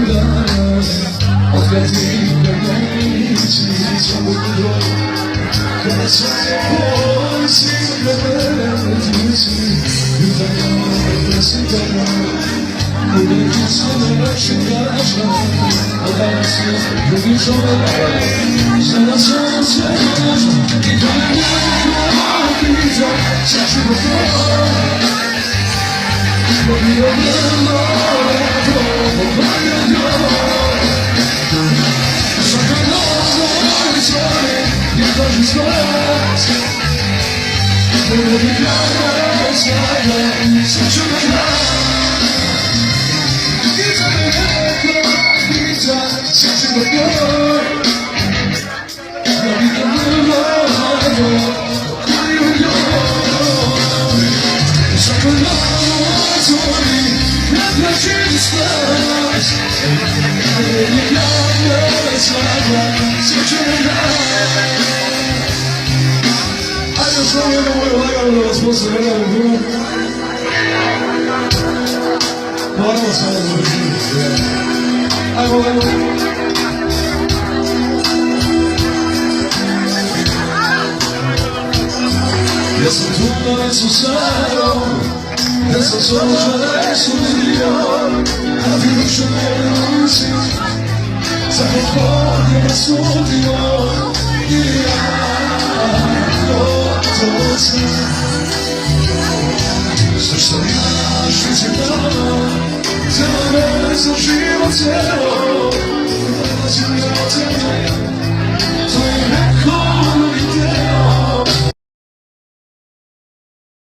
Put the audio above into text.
dana, otkad ti meni nisi čudo, kada sve poći preleti si, jutanja presitana, uvijek se ne čekaša, a danas je drugi čovjek, sada sam se našla, i da me neko pita, sad ću go to. Pobio vrlo, pobio svaka noć svoje, je traži svoje. Mogu bih ja sada, sad ću ga dati. I da me neko pita, sad ću ga dati. Pobio vrlo, pobio svaka noć svoje, ne traži svoje. Mogu bih ja sada, sad ću ga dati. Samo jedno moje lagano da vas posle gledam u grubu. Moramo se ovo završiti. Ajmo, ajmo. Ja sam tu na vecu starom, ja sam složa nesudio, a ti duše ne nosi, za popod je me sudio, i ja. Sve što imaš, ti si dala, cijelo me za život cijelo.